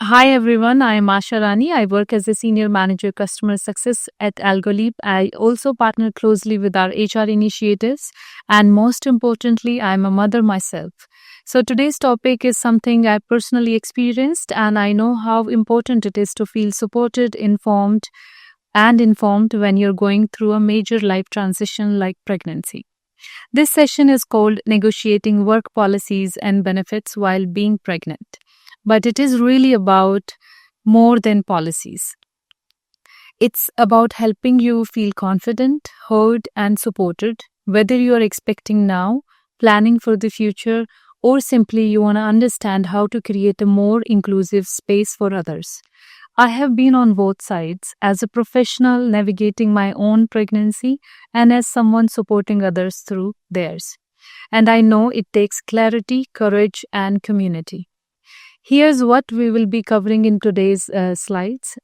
Hi everyone, I am Asha Rani. I work as a senior manager customer success at AlgoLeap. I also partner closely with our HR initiatives, and most importantly, I am a mother myself. So today's topic is something I personally experienced, and I know how important it is to feel supported, informed when you're going through a major life transition like pregnancy. This session is called Negotiating Work Policies and Benefits While Being Pregnant. But it is really about more than policies. It's about helping you feel confident, heard, and supported, whether you are expecting now, planning for the future, or simply you want to understand how to create a more inclusive space for others. I have been on both sides as a professional navigating my own pregnancy and as someone supporting others through theirs. And I know it takes clarity, courage, and community. Here's what we will be covering in today's slides.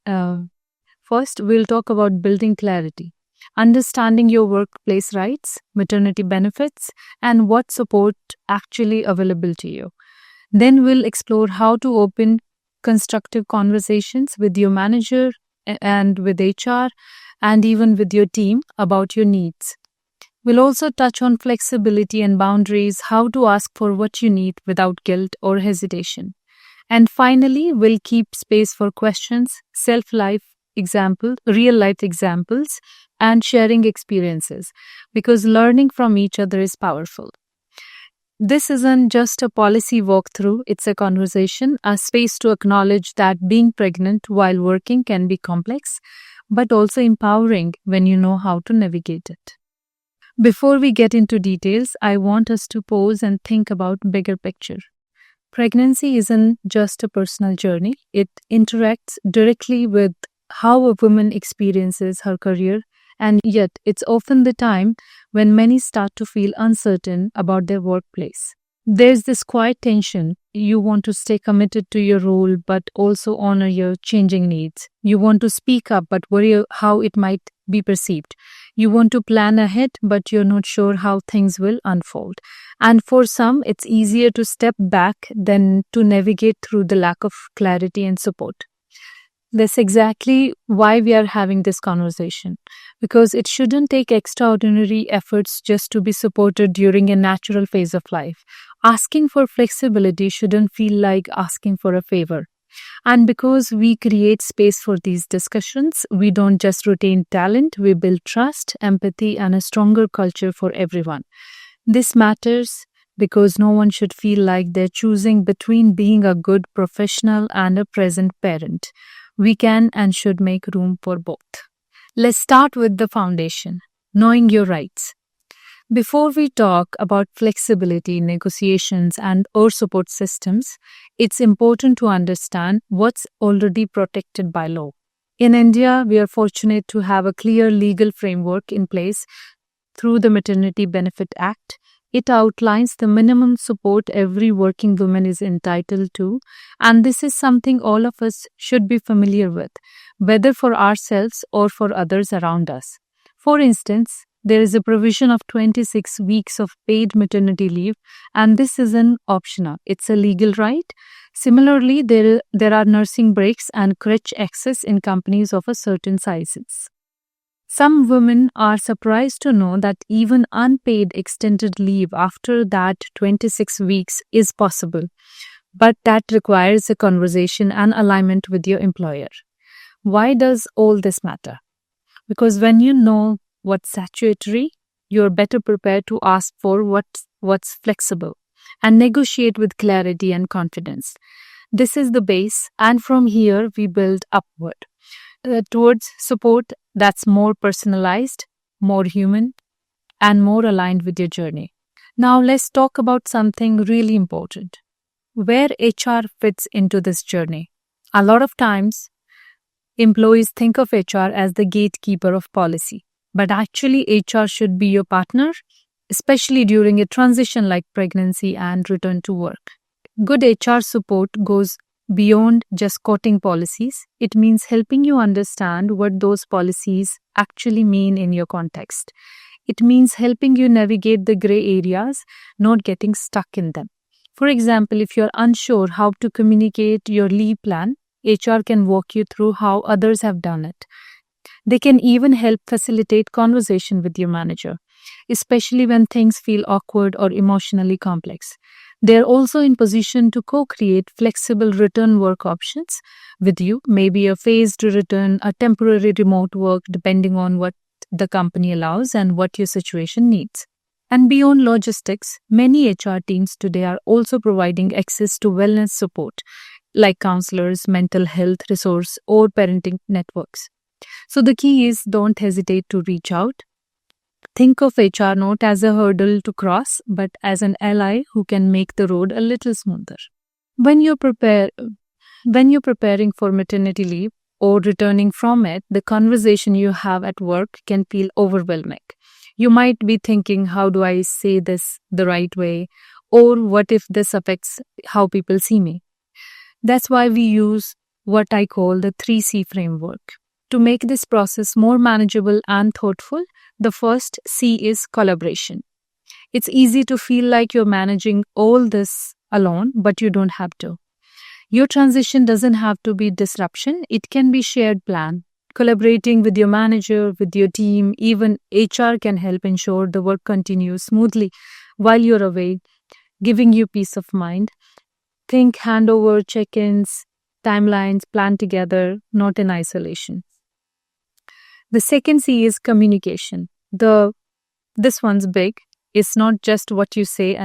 First, we'll talk about building clarity, understanding your workplace rights, maternity benefits, and what support actually available to you. Then we'll explore how to open constructive conversations with your manager and with HR and even with your team about your needs. We'll also touch on flexibility and boundaries, how to ask for what you need without guilt or hesitation. And finally, we'll keep space for questions, real life examples, and sharing experiences because learning from each other is powerful. This isn't just a policy walkthrough, it's a conversation, a space to acknowledge that being pregnant while working can be complex, but also empowering when you know how to navigate it. Before we get into details, I want us to pause and think about bigger picture. Pregnancy isn't just a personal journey. It interacts directly with how a woman experiences her career, and yet it's often the time when many start to feel uncertain about their workplace. There's this quiet tension. You want to stay committed to your role, but also honor your changing needs. You want to speak up, but worry how it might be perceived. You want to plan ahead, but you're not sure how things will unfold. And for some, it's easier to step back than to navigate through the lack of clarity and support. That's exactly why we are having this conversation, because it shouldn't take extraordinary efforts just to be supported during a natural phase of life. Asking for flexibility shouldn't feel like asking for a favor. And because we create space for these discussions, we don't just retain talent, we build trust, empathy, and a stronger culture for everyone. This matters because no one should feel like they're choosing between being a good professional and a present parent. We can and should make room for both. Let's start with the foundation, knowing your rights. Before we talk about flexibility, negotiations, and or support systems, it's important to understand what's already protected by law. In India, we are fortunate to have a clear legal framework in place through the Maternity Benefit Act. It outlines the minimum support every working woman is entitled to, and this is something all of us should be familiar with, whether for ourselves or for others around us. For instance, there is a provision of 26 weeks of paid maternity leave, and this isn't optional. It's a legal right. Similarly, there are nursing breaks and crèche access in companies of a certain sizes. Some women are surprised to know that even unpaid extended leave after that 26 weeks is possible, but that requires a conversation and alignment with your employer. Why does all this matter? Because when you know what's statutory, you're better prepared to ask for what's flexible and negotiate with clarity and confidence. This is the base, and from here we build upward towards support that's more personalized, more human, and more aligned with your journey. Now let's talk about something really important. Where HR fits into this journey. A lot of times, employees think of HR as the gatekeeper of policy, but actually HR should be your partner, especially during a transition like pregnancy and return to work. Good HR support goes beyond just quoting policies. It means helping you understand what those policies actually mean in your context. It means helping you navigate the gray areas, not getting stuck in them. For example, if you're unsure how to communicate your leave plan, HR can walk you through how others have done it. They can even help facilitate conversation with your manager, especially when things feel awkward or emotionally complex. They are also in position to co-create flexible return work options with you, maybe a phased return, a temporary remote work, depending on what the company allows and what your situation needs. And beyond logistics, many HR teams today are also providing access to wellness support like counselors, mental health resource, or parenting networks. So the key is don't hesitate to reach out. Think of HR not as a hurdle to cross, but as an ally who can make the road a little smoother. When you prepare when you're preparing for maternity leave or returning from it, the conversation you have at work can feel overwhelming. You might be thinking, how do I say this the right way? Or what if this affects how people see me? That's why we use what I call the 3C framework. To make this process more manageable and thoughtful, the first C is collaboration. It's easy to feel like you're managing all this alone, but you don't have to. Your transition doesn't have to be disruption, it can be shared plan. Collaborating with your manager, with your team, even HR can help ensure the work continues smoothly while you're away, giving you peace of mind. Think handover, check-ins, timelines, plan together, not in isolation. The second C is communication. This one's big. It's not just what you say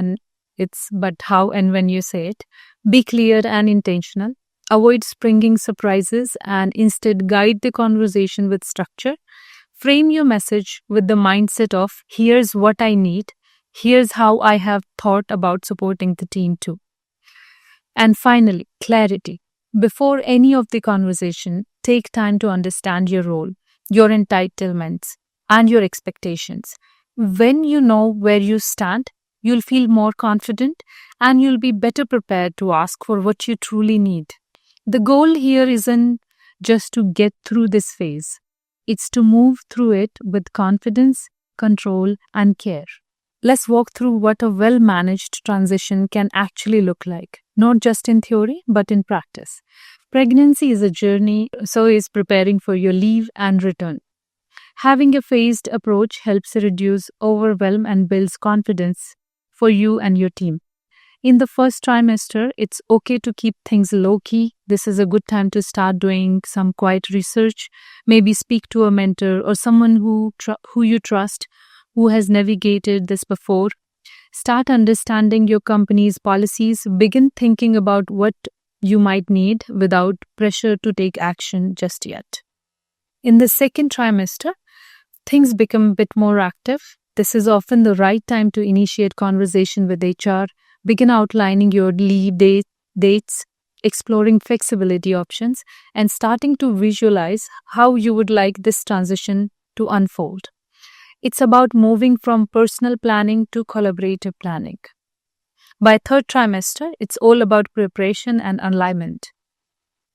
but how and when you say it. Be clear and intentional. Avoid springing surprises and instead guide the conversation with structure. Frame your message with the mindset of here's what I need, here's how I have thought about supporting the team too. And finally, clarity. Before any of the conversation, take time to understand your role, your entitlements, and your expectations. When you know where you stand, you'll feel more confident and you'll be better prepared to ask for what you truly need. The goal here isn't just to get through this phase, it's to move through it with confidence, control, and care. Let's walk through what a well managed transition can actually look like, not just in theory, but in practice. Pregnancy is a journey, so is preparing for your leave and return. Having a phased approach helps reduce overwhelm and builds confidence for you and your team. In the first trimester, it's okay to keep things low key. This is a good time to start doing some quiet research, maybe speak to a mentor or someone who you trust, who has navigated this before. Start understanding your company's policies. Begin thinking about what you might need without pressure to take action just yet. In the second trimester, things become a bit more active. This is often the right time to initiate conversation with HR, begin outlining your leave dates, exploring flexibility options, and starting to visualize how you would like this transition to unfold. It's about moving from personal planning to collaborative planning. By third trimester, it's all about preparation and alignment.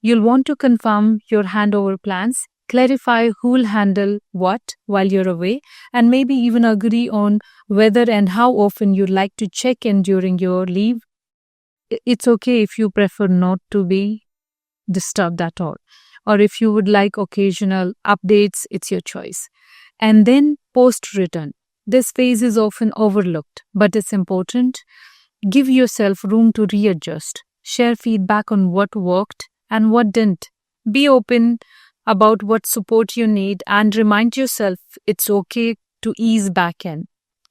You'll want to confirm your handover plans, clarify who'll handle what while you're away, and maybe even agree on whether and how often you'd like to check in during your leave. It's okay if you prefer not to be disturbed at all. Or if you would like occasional updates, it's your choice. And then post-return. This phase is often overlooked, but it's important. Give yourself room to readjust. Share feedback on what worked and what didn't. Be open about what support you need and remind yourself it's okay to ease back in.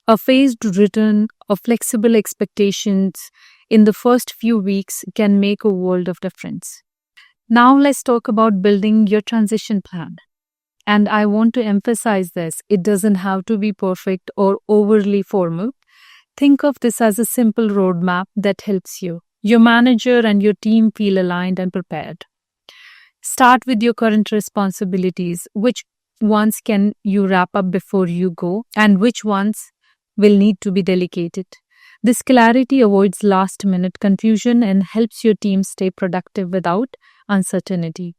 A phased return of flexible expectations in the first few weeks can make a world of difference. Now let's talk about building your transition plan. And I want to emphasize this, it doesn't have to be perfect or overly formal. Think of this as a simple roadmap that helps you, your manager, and your team feel aligned and prepared. Start with your current responsibilities. Which ones can you wrap up before you go, and which ones will need to be delegated? This clarity avoids last-minute confusion and helps your team stay productive without uncertainty.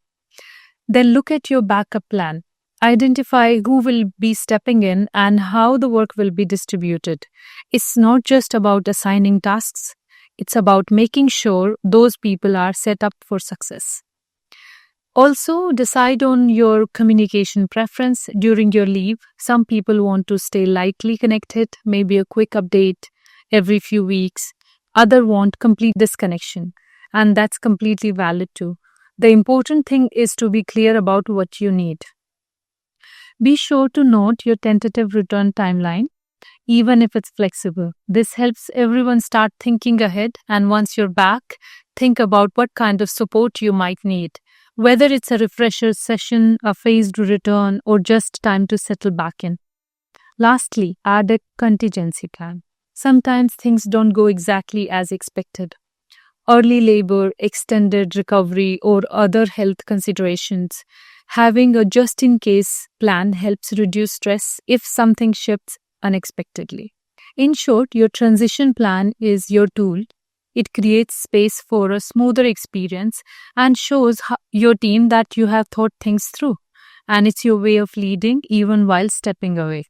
Then look at your backup plan. Identify who will be stepping in and how the work will be distributed. It's not just about assigning tasks, it's about making sure those people are set up for success. Also, decide on your communication preference during your leave. Some people want to stay lightly connected, maybe a quick update every few weeks. Other want complete disconnection, and that's completely valid too. The important thing is to be clear about what you need. Be sure to note your tentative return timeline, even if it's flexible. This helps everyone start thinking ahead, and once you're back, think about what kind of support you might need, whether it's a refresher session, a phased return, or just time to settle back in. Lastly, add a contingency plan. Sometimes things don't go exactly as expected. Early labor, extended recovery, or other health considerations. Having a just in case plan helps reduce stress if something shifts unexpectedly. In short, your transition plan is your tool. It creates space for a smoother experience and shows your team that you have thought things through. And it's your way of leading even while stepping away.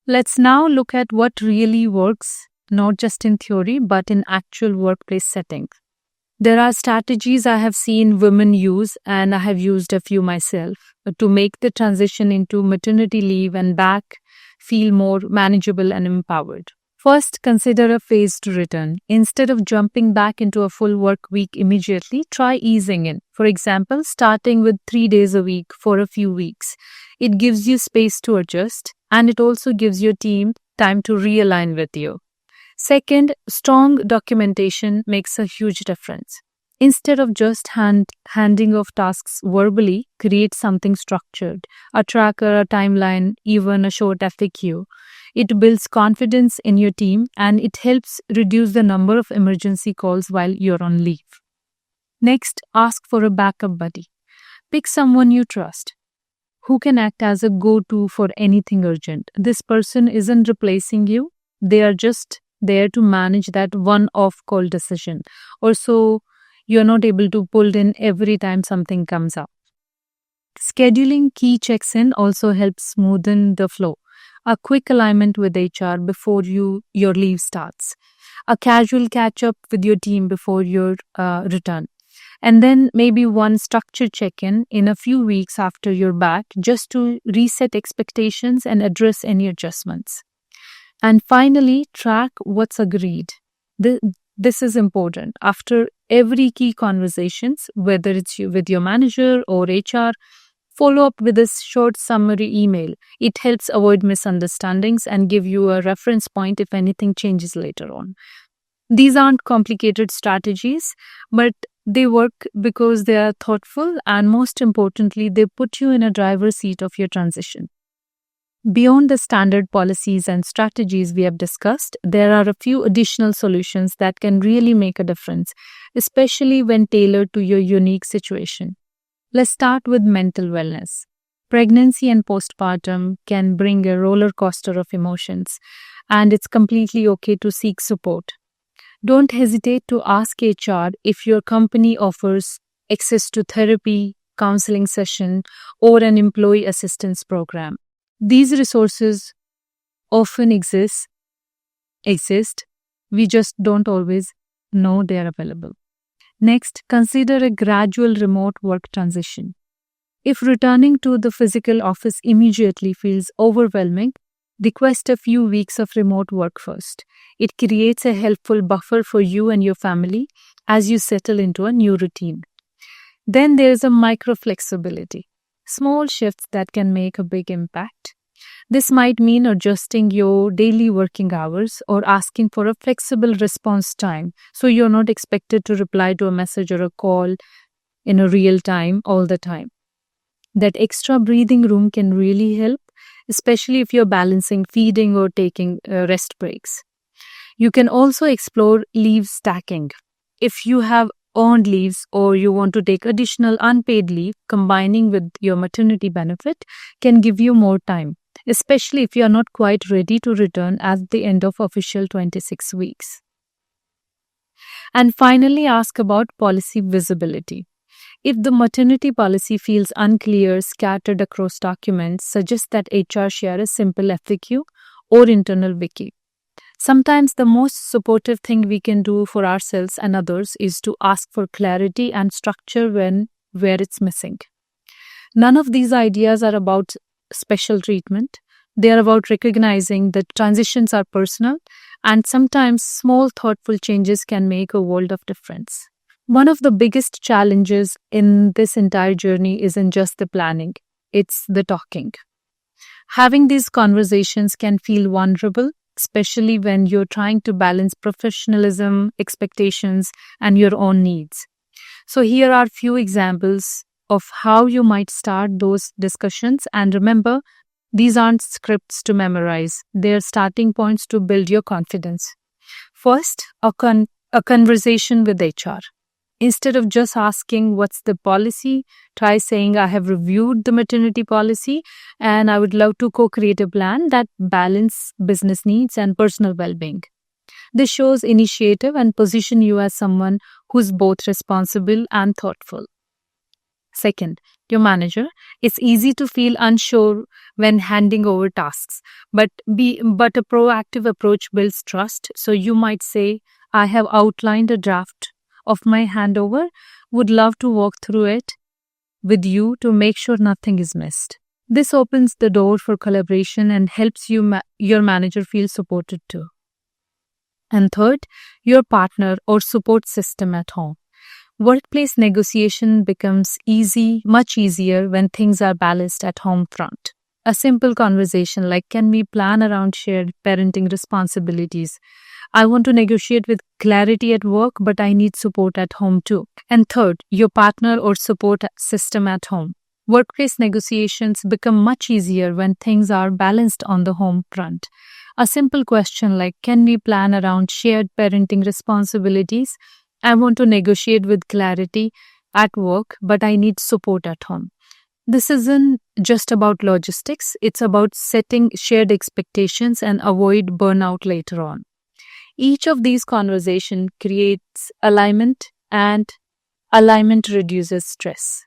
Let's now look at what really works, not just in theory, but in actual workplace settings. There are strategies I have seen women use, and I have used a few myself, to make the transition into maternity leave and back feel more manageable and empowered. First, consider a phased return. Instead of jumping back into a full work week immediately, try easing in. For example, starting with 3 days a week for a few weeks. It gives you space to adjust, and it also gives your team time to realign with you. Second, strong documentation makes a huge difference. Instead of just handing off tasks verbally, create something structured, a tracker, a timeline, even a short FAQ. It builds confidence in your team and it helps reduce the number of emergency calls while you're on leave. Next, ask for a backup buddy. Pick someone you trust who can act as a go-to for anything urgent. This person isn't replacing you, they are just there to manage that one-off call decision, or so you're not able to pull in every time something comes up. Scheduling key checks in also helps smoothen the flow. A quick alignment with HR before your leave starts. A casual catch up with your team before your return. And then maybe one structured check-in in a few weeks after you're back, just to reset expectations and address any adjustments. And finally, track what's agreed. This is important. After every key conversations, whether it's with your manager or HR, follow up with a short summary email. It helps avoid misunderstandings and give you a reference point if anything changes later on. These aren't complicated strategies, but they work because they are thoughtful, and most importantly, they put you in a driver's seat of your transition. Beyond the standard policies and strategies we have discussed, there are a few additional solutions that can really make a difference, especially when tailored to your unique situation. Let's start with mental wellness. Pregnancy and postpartum can bring a roller coaster of emotions, and it's completely okay to seek support. Don't hesitate to ask HR if your company offers access to therapy, counseling session, or an employee assistance program. These resources often exist. We just don't always know they are available. Next, consider a gradual remote work transition. If returning to the physical office immediately feels overwhelming, request a few weeks of remote work first. It creates a helpful buffer for you and your family as you settle into a new routine. Then there's a micro flexibility. Small shifts that can make a big impact. This might mean adjusting your daily working hours or asking for a flexible response time so you're not expected to reply to a message or a call in a real time all the time. That extra breathing room can really help, especially if you're balancing feeding or taking rest breaks. You can also explore leave stacking. If you have earned leaves or you want to take additional unpaid leave, combining with your maternity benefit can give you more time, especially if you are not quite ready to return at the end of official 26 weeks. And finally, ask about policy visibility. If the maternity policy feels unclear, scattered across documents, suggest that HR share a simple FAQ or internal wiki. Sometimes the most supportive thing we can do for ourselves and others is to ask for clarity and structure where it's missing. None of these ideas are about special treatment. They are about recognizing that transitions are personal and sometimes small thoughtful changes can make a world of difference. One of the biggest challenges in this entire journey isn't just the planning, it's the talking. Having these conversations can feel vulnerable, especially when you're trying to balance professionalism, expectations, and your own needs. So, here are few examples of how you might start those discussions. And remember, these aren't scripts to memorize, they're starting points to build your confidence. First, a conversation with HR. Instead of just asking what's the policy, try saying I have reviewed the maternity policy and I would love to co-create a plan that balance business needs and personal well-being. This shows initiative and position you as someone who's both responsible and thoughtful. Second, your manager. It's easy to feel unsure when handing over tasks, but a proactive approach builds trust. So you might say, I have outlined a draft of my handover, would love to walk through it with you to make sure nothing is missed. This opens the door for collaboration and helps your manager feel supported too. And third, your partner or support system at home. Workplace negotiation becomes much easier when things are balanced at home front. A simple conversation like, can we plan around shared parenting responsibilities? I want to negotiate with clarity at work, but I need support at home too. And third, your partner or support system at home. Workplace negotiations become much easier when things are balanced on the home front. A simple question like, can we plan around shared parenting responsibilities? I want to negotiate with clarity at work, but I need support at home. This isn't just about logistics, it's about setting shared expectations and avoid burnout later on. Each of these conversations creates alignment, and alignment reduces stress.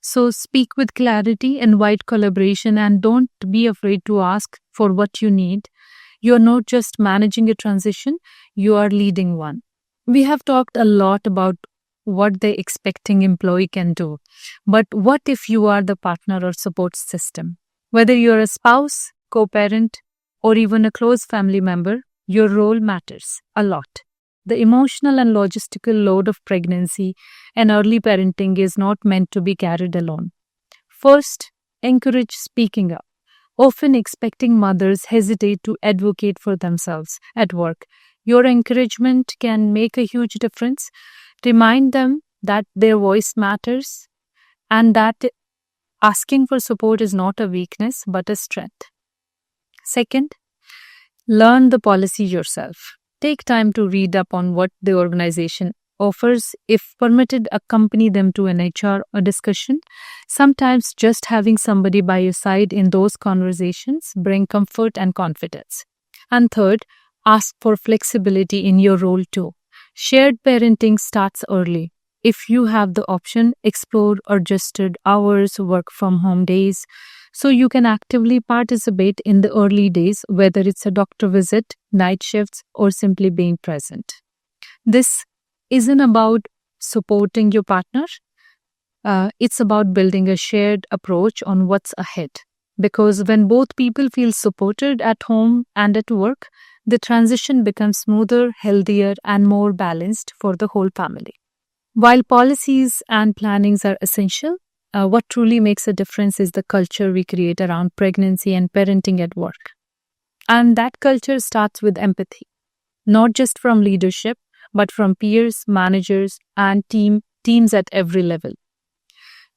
So speak with clarity, invite collaboration, and don't be afraid to ask for what you need. You're not just managing a transition, you are leading one. We have talked a lot about what the expecting employee can do. But what if you are the partner or support system? Whether you're a spouse, co-parent, or even a close family member, your role matters a lot. The emotional and logistical load of pregnancy and early parenting is not meant to be carried alone. First, encourage speaking up. Often expecting mothers hesitate to advocate for themselves at work. Your encouragement can make a huge difference. Remind them that their voice matters and that asking for support is not a weakness but a strength. Second, learn the policy yourself. Take time to read up on what the organization offers. If permitted, accompany them to an HR or discussion. Sometimes just having somebody by your side in those conversations bring comfort and confidence. And third, ask for flexibility in your role too. Shared parenting starts early. If you have the option, explore adjusted hours, work from home days, so you can actively participate in the early days, whether it's a doctor visit, night shifts, or simply being present. This isn't about supporting your partner. It's about building a shared approach on what's ahead. Because when both people feel supported at home and at work, the transition becomes smoother, healthier, and more balanced for the whole family. While policies and plannings are essential, what truly makes a difference is the culture we create around pregnancy and parenting at work. And that culture starts with empathy, not just from leadership, but from peers, managers, and teams at every level.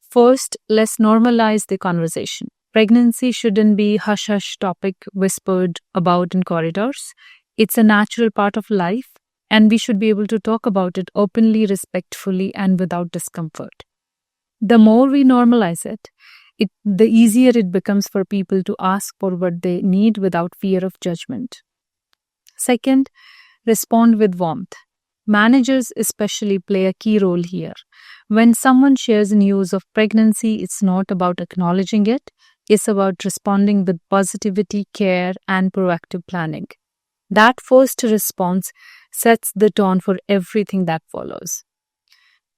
First, let's normalize the conversation. Pregnancy shouldn't be hush-hush topic whispered about in corridors. It's a natural part of life, and we should be able to talk about it openly, respectfully, and without discomfort. The more we normalize it, the easier it becomes for people to ask for what they need without fear of judgment. Second, respond with warmth. Managers especially play a key role here. When someone shares news of pregnancy, it's not about acknowledging it, it's about responding with positivity, care, and proactive planning. That first response sets the tone for everything that follows.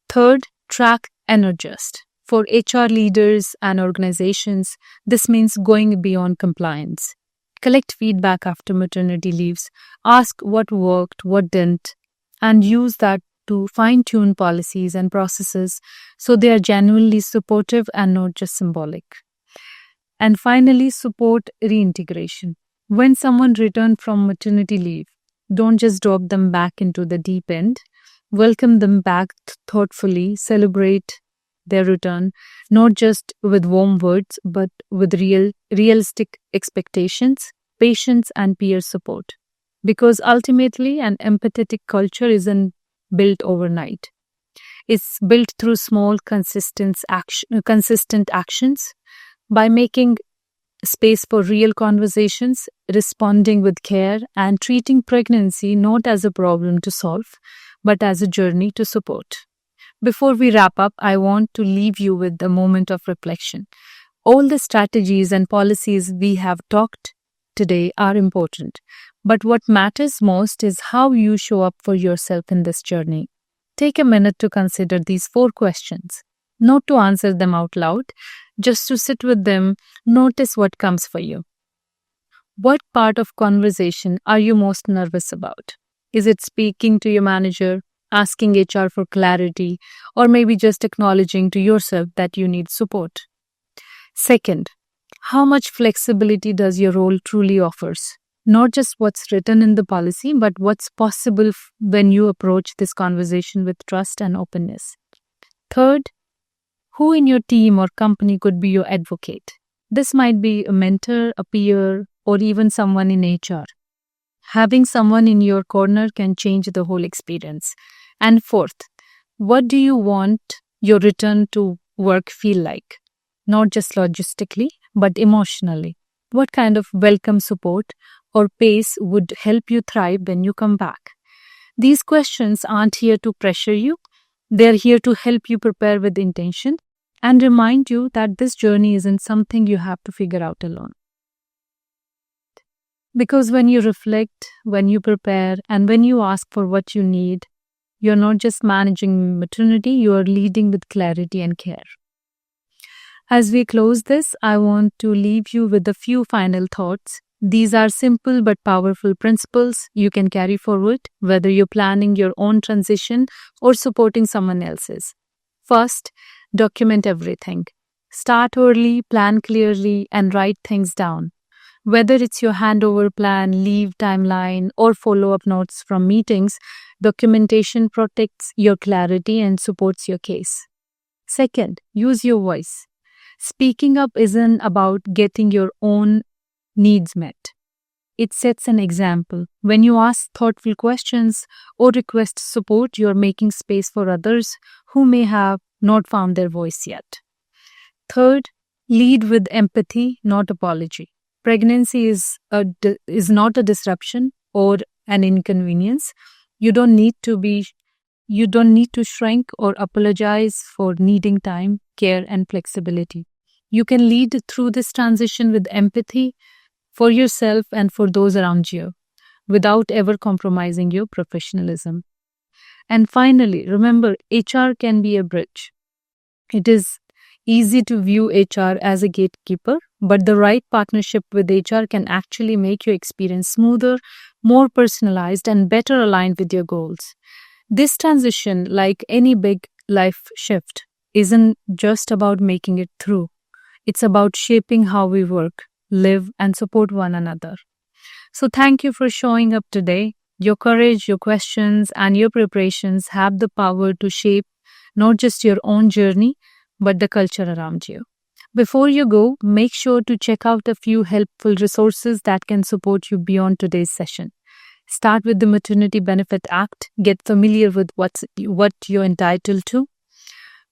Third, track and adjust. For HR leaders and organizations, this means going beyond compliance. Collect feedback after maternity leaves, ask what worked, what didn't, and use that to fine tune policies and processes so they are genuinely supportive and not just symbolic. And finally, support reintegration. When someone returns from maternity leave, don't just drop them back into the deep end. Welcome them back thoughtfully, celebrate their return, not just with warm words, but with realistic expectations, patience, and peer support. Because ultimately, an empathetic culture isn't built overnight. It's built through small, consistent actions. By making space for real conversations, responding with care, and treating pregnancy not as a problem to solve, but as a journey to support. Before we wrap up, I want to leave you with a moment of reflection. All the strategies and policies we have talked today are important, but what matters most is how you show up for yourself in this journey. Take a minute to consider these 4 questions, not to answer them out loud, just to sit with them, notice what comes for you. What part of conversation are you most nervous about? Is it speaking to your manager, asking HR for clarity, or maybe just acknowledging to yourself that you need support? Second, how much flexibility does your role truly offers? Not just what's written in the policy, but what's possible when you approach this conversation with trust and openness. Third, who in your team or company could be your advocate? This might be a mentor, a peer, or even someone in HR. Having someone in your corner can change the whole experience. And fourth, what do you want your return to work feel like? Not just logistically, but emotionally. What kind of welcome support or pace would help you thrive when you come back? These questions aren't here to pressure you. They're here to help you prepare with intention and remind you that this journey isn't something you have to figure out alone. Because when you reflect, when you prepare, and when you ask for what you need, you're not just managing maternity, you are leading with clarity and care. As we close this, I want to leave you with a few final thoughts. These are simple but powerful principles you can carry forward, whether you're planning your own transition or supporting someone else's. First, document everything. Start early, plan clearly, and write things down. Whether it's your handover plan, leave timeline, or follow-up notes from meetings, documentation protects your clarity and supports your case. Second, use your voice. Speaking up isn't about getting your own needs met. It sets an example. When you ask thoughtful questions or request support, you're making space for others who may have not found their voice yet. Third, lead with empathy, not apology. Pregnancy is not a disruption or an inconvenience. You don't need to shrink or apologize for needing time, care, and flexibility. You can lead through this transition with empathy for yourself and for those around you, without ever compromising your professionalism. And finally, remember, HR can be a bridge. It is easy to view HR as a gatekeeper, but the right partnership with HR can actually make your experience smoother, more personalized, and better aligned with your goals. This transition, like any big life shift, isn't just about making it through. It's about shaping how we work, live, and support one another. So thank you for showing up today. Your courage, your questions, and your preparations have the power to shape not just your own journey, but the culture around you. Before you go, make sure to check out a few helpful resources that can support you beyond today's session. Start with the Maternity Benefit Act. Get familiar with what you're entitled to.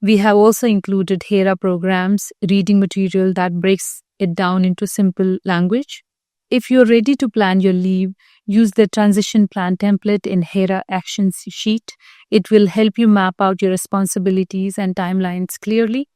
We have also included Hera programs, reading material that breaks it down into simple language. If you're ready to plan your leave, use the transition plan template in Hera Action Sheet. It will help you map out your responsibilities and timelines clearly.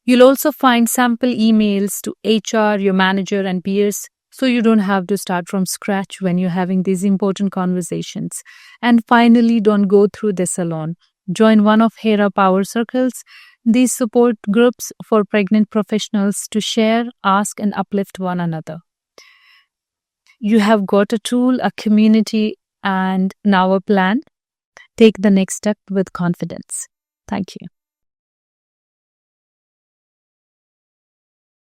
You'll also find sample emails to HR, your manager, and peers, so you don't have to start from scratch when you're having these important conversations. And finally, don't go through this alone. Join one of Hera Power Circles. these support groups for pregnant professionals to share, ask, and uplift one another. You have got a tool, a community, and now a plan. Take the next step with confidence. Thank you.